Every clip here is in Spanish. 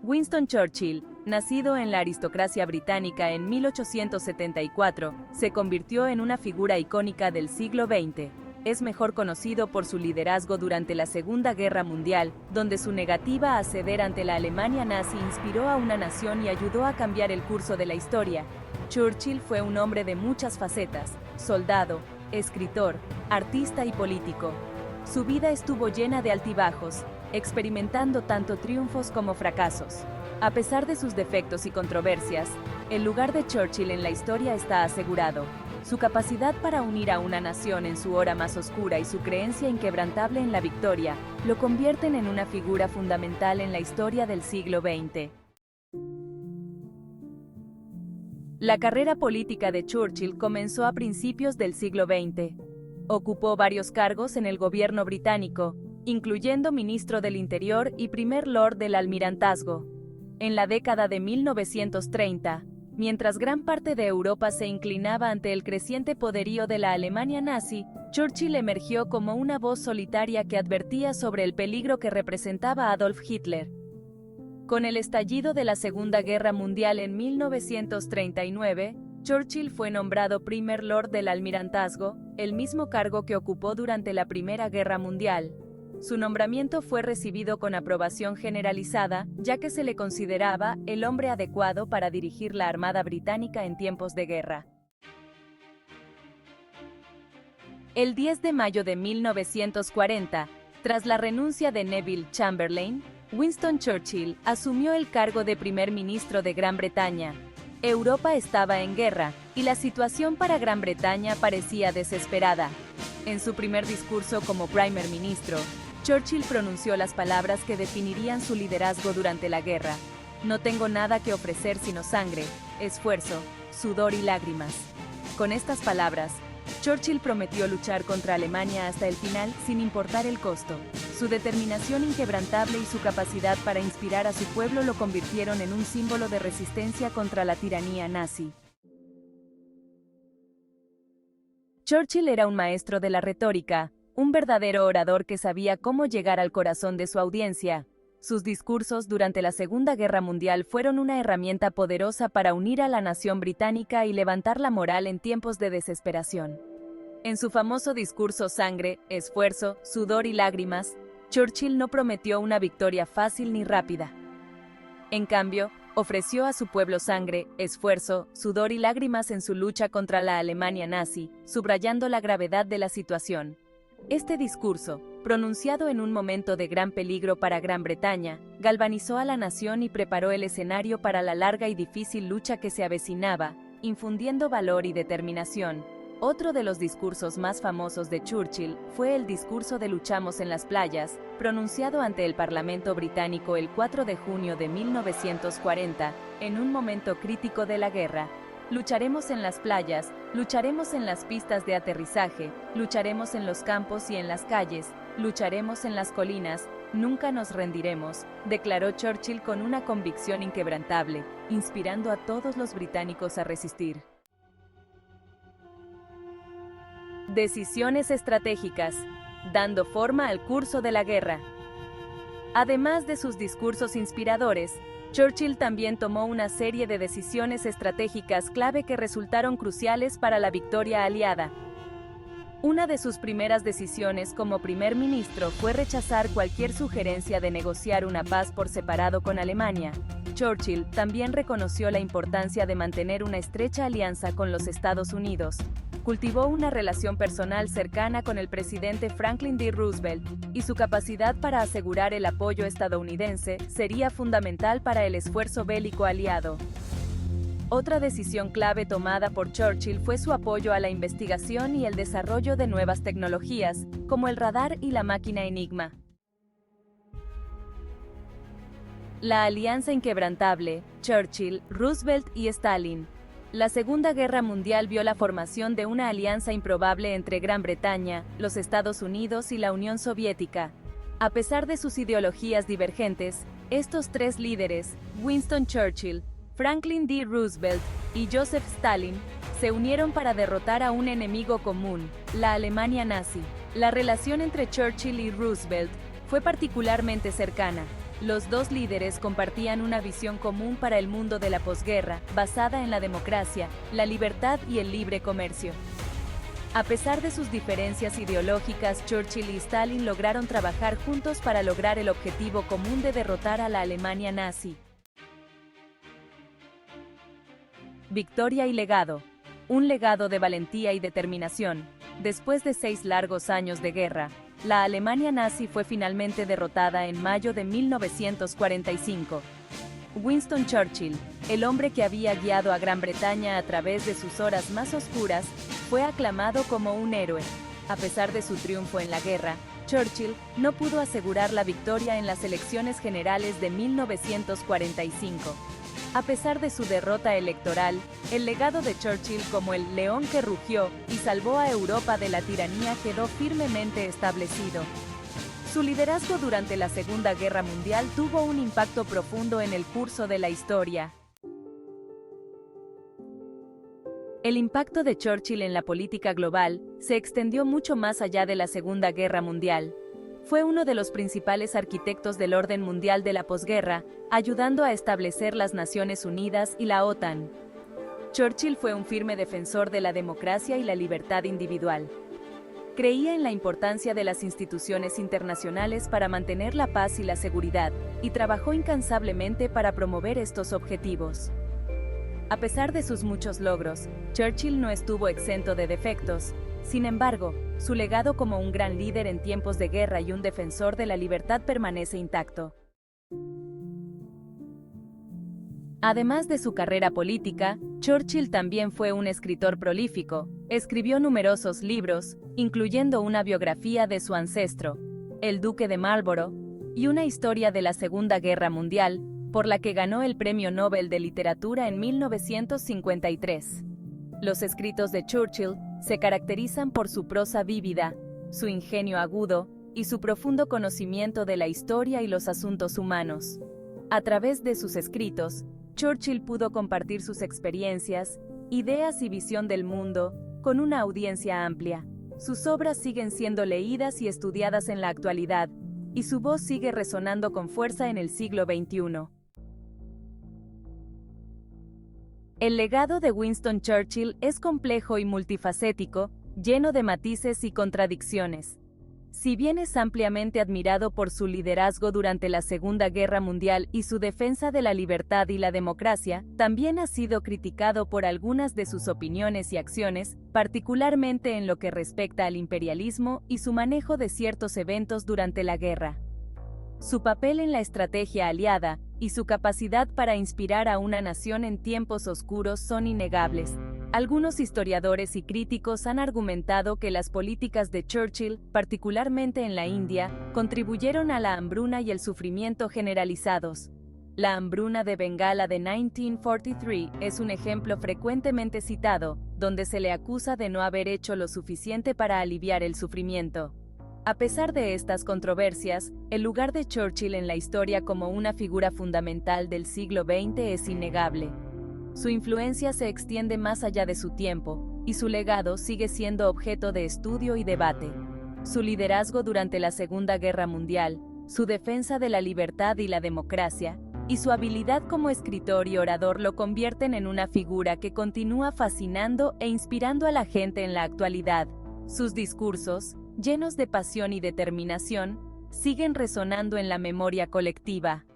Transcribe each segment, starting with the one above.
Winston Churchill, nacido en la aristocracia británica en 1874, se convirtió en una figura icónica del siglo XX. Es mejor conocido por su liderazgo durante la Segunda Guerra Mundial, donde su negativa a ceder ante la Alemania nazi inspiró a una nación y ayudó a cambiar el curso de la historia. Churchill fue un hombre de muchas facetas: soldado, escritor, artista y político. Su vida estuvo llena de altibajos, experimentando tanto triunfos como fracasos. A pesar de sus defectos y controversias, el lugar de Churchill en la historia está asegurado. Su capacidad para unir a una nación en su hora más oscura y su creencia inquebrantable en la victoria lo convierten en una figura fundamental en la historia del siglo XX. La carrera política de Churchill comenzó a principios del siglo XX. Ocupó varios cargos en el gobierno británico, incluyendo ministro del Interior y primer lord del Almirantazgo. En la década de 1930, mientras gran parte de Europa se inclinaba ante el creciente poderío de la Alemania nazi, Churchill emergió como una voz solitaria que advertía sobre el peligro que representaba Adolf Hitler. Con el estallido de la Segunda Guerra Mundial en 1939, Churchill fue nombrado primer lord del Almirantazgo, el mismo cargo que ocupó durante la Primera Guerra Mundial. Su nombramiento fue recibido con aprobación generalizada, ya que se le consideraba el hombre adecuado para dirigir la Armada Británica en tiempos de guerra. El 10 de mayo de 1940, tras la renuncia de Neville Chamberlain, Winston Churchill asumió el cargo de primer ministro de Gran Bretaña. Europa estaba en guerra, y la situación para Gran Bretaña parecía desesperada. En su primer discurso como primer ministro, Churchill pronunció las palabras que definirían su liderazgo durante la guerra: "No tengo nada que ofrecer sino sangre, esfuerzo, sudor y lágrimas". Con estas palabras, Churchill prometió luchar contra Alemania hasta el final sin importar el costo. Su determinación inquebrantable y su capacidad para inspirar a su pueblo lo convirtieron en un símbolo de resistencia contra la tiranía nazi. Churchill era un maestro de la retórica, un verdadero orador que sabía cómo llegar al corazón de su audiencia. Sus discursos durante la Segunda Guerra Mundial fueron una herramienta poderosa para unir a la nación británica y levantar la moral en tiempos de desesperación. En su famoso discurso Sangre, esfuerzo, sudor y lágrimas, Churchill no prometió una victoria fácil ni rápida. En cambio, ofreció a su pueblo sangre, esfuerzo, sudor y lágrimas en su lucha contra la Alemania nazi, subrayando la gravedad de la situación. Este discurso, pronunciado en un momento de gran peligro para Gran Bretaña, galvanizó a la nación y preparó el escenario para la larga y difícil lucha que se avecinaba, infundiendo valor y determinación. Otro de los discursos más famosos de Churchill fue el discurso de Luchamos en las playas, pronunciado ante el Parlamento británico el 4 de junio de 1940, en un momento crítico de la guerra. Lucharemos en las playas, lucharemos en las pistas de aterrizaje, lucharemos en los campos y en las calles, lucharemos en las colinas, nunca nos rendiremos, declaró Churchill con una convicción inquebrantable, inspirando a todos los británicos a resistir. Decisiones estratégicas, dando forma al curso de la guerra. Además de sus discursos inspiradores, Churchill también tomó una serie de decisiones estratégicas clave que resultaron cruciales para la victoria aliada. Una de sus primeras decisiones como primer ministro fue rechazar cualquier sugerencia de negociar una paz por separado con Alemania. Churchill también reconoció la importancia de mantener una estrecha alianza con los Estados Unidos. Cultivó una relación personal cercana con el presidente Franklin D. Roosevelt, y su capacidad para asegurar el apoyo estadounidense sería fundamental para el esfuerzo bélico aliado. Otra decisión clave tomada por Churchill fue su apoyo a la investigación y el desarrollo de nuevas tecnologías, como el radar y la máquina Enigma. La alianza inquebrantable, Churchill, Roosevelt y Stalin. La Segunda Guerra Mundial vio la formación de una alianza improbable entre Gran Bretaña, los Estados Unidos y la Unión Soviética. A pesar de sus ideologías divergentes, estos tres líderes, Winston Churchill, Franklin D. Roosevelt y Joseph Stalin, se unieron para derrotar a un enemigo común, la Alemania nazi. La relación entre Churchill y Roosevelt fue particularmente cercana. Los dos líderes compartían una visión común para el mundo de la posguerra, basada en la democracia, la libertad y el libre comercio. A pesar de sus diferencias ideológicas, Churchill y Stalin lograron trabajar juntos para lograr el objetivo común de derrotar a la Alemania nazi. Victoria y legado. Un legado de valentía y determinación. Después de 6 largos años de guerra, la Alemania nazi fue finalmente derrotada en mayo de 1945. Winston Churchill, el hombre que había guiado a Gran Bretaña a través de sus horas más oscuras, fue aclamado como un héroe. A pesar de su triunfo en la guerra, Churchill no pudo asegurar la victoria en las elecciones generales de 1945. A pesar de su derrota electoral, el legado de Churchill como el león que rugió y salvó a Europa de la tiranía quedó firmemente establecido. Su liderazgo durante la Segunda Guerra Mundial tuvo un impacto profundo en el curso de la historia. El impacto de Churchill en la política global se extendió mucho más allá de la Segunda Guerra Mundial. Fue uno de los principales arquitectos del orden mundial de la posguerra, ayudando a establecer las Naciones Unidas y la OTAN. Churchill fue un firme defensor de la democracia y la libertad individual. Creía en la importancia de las instituciones internacionales para mantener la paz y la seguridad, y trabajó incansablemente para promover estos objetivos. A pesar de sus muchos logros, Churchill no estuvo exento de defectos. Sin embargo, su legado como un gran líder en tiempos de guerra y un defensor de la libertad permanece intacto. Además de su carrera política, Churchill también fue un escritor prolífico. Escribió numerosos libros, incluyendo una biografía de su ancestro, el Duque de Marlborough, y una historia de la Segunda Guerra Mundial, por la que ganó el Premio Nobel de Literatura en 1953. Los escritos de Churchill se caracterizan por su prosa vívida, su ingenio agudo y su profundo conocimiento de la historia y los asuntos humanos. A través de sus escritos, Churchill pudo compartir sus experiencias, ideas y visión del mundo con una audiencia amplia. Sus obras siguen siendo leídas y estudiadas en la actualidad, y su voz sigue resonando con fuerza en el siglo XXI. El legado de Winston Churchill es complejo y multifacético, lleno de matices y contradicciones. Si bien es ampliamente admirado por su liderazgo durante la Segunda Guerra Mundial y su defensa de la libertad y la democracia, también ha sido criticado por algunas de sus opiniones y acciones, particularmente en lo que respecta al imperialismo y su manejo de ciertos eventos durante la guerra. Su papel en la estrategia aliada y su capacidad para inspirar a una nación en tiempos oscuros son innegables. Algunos historiadores y críticos han argumentado que las políticas de Churchill, particularmente en la India, contribuyeron a la hambruna y el sufrimiento generalizados. La hambruna de Bengala de 1943 es un ejemplo frecuentemente citado, donde se le acusa de no haber hecho lo suficiente para aliviar el sufrimiento. A pesar de estas controversias, el lugar de Churchill en la historia como una figura fundamental del siglo XX es innegable. Su influencia se extiende más allá de su tiempo, y su legado sigue siendo objeto de estudio y debate. Su liderazgo durante la Segunda Guerra Mundial, su defensa de la libertad y la democracia, y su habilidad como escritor y orador lo convierten en una figura que continúa fascinando e inspirando a la gente en la actualidad. Sus discursos, llenos de pasión y determinación, siguen resonando en la memoria colectiva.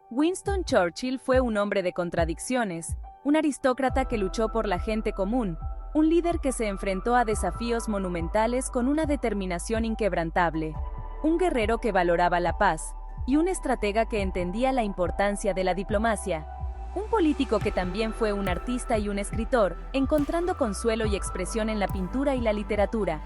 Winston Churchill fue un hombre de contradicciones, un aristócrata que luchó por la gente común, un líder que se enfrentó a desafíos monumentales con una determinación inquebrantable, un guerrero que valoraba la paz, y un estratega que entendía la importancia de la diplomacia. Un político que también fue un artista y un escritor, encontrando consuelo y expresión en la pintura y la literatura.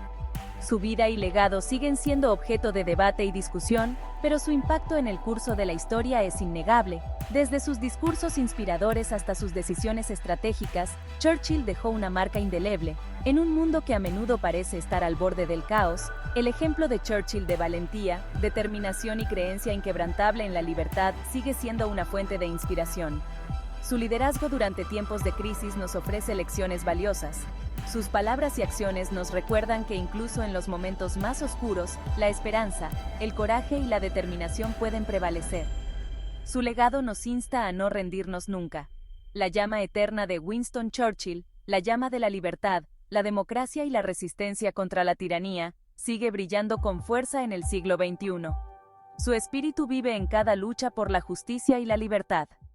Su vida y legado siguen siendo objeto de debate y discusión, pero su impacto en el curso de la historia es innegable. Desde sus discursos inspiradores hasta sus decisiones estratégicas, Churchill dejó una marca indeleble. En un mundo que a menudo parece estar al borde del caos, el ejemplo de Churchill de valentía, determinación y creencia inquebrantable en la libertad sigue siendo una fuente de inspiración. Su liderazgo durante tiempos de crisis nos ofrece lecciones valiosas. Sus palabras y acciones nos recuerdan que incluso en los momentos más oscuros, la esperanza, el coraje y la determinación pueden prevalecer. Su legado nos insta a no rendirnos nunca. La llama eterna de Winston Churchill, la llama de la libertad, la democracia y la resistencia contra la tiranía, sigue brillando con fuerza en el siglo XXI. Su espíritu vive en cada lucha por la justicia y la libertad.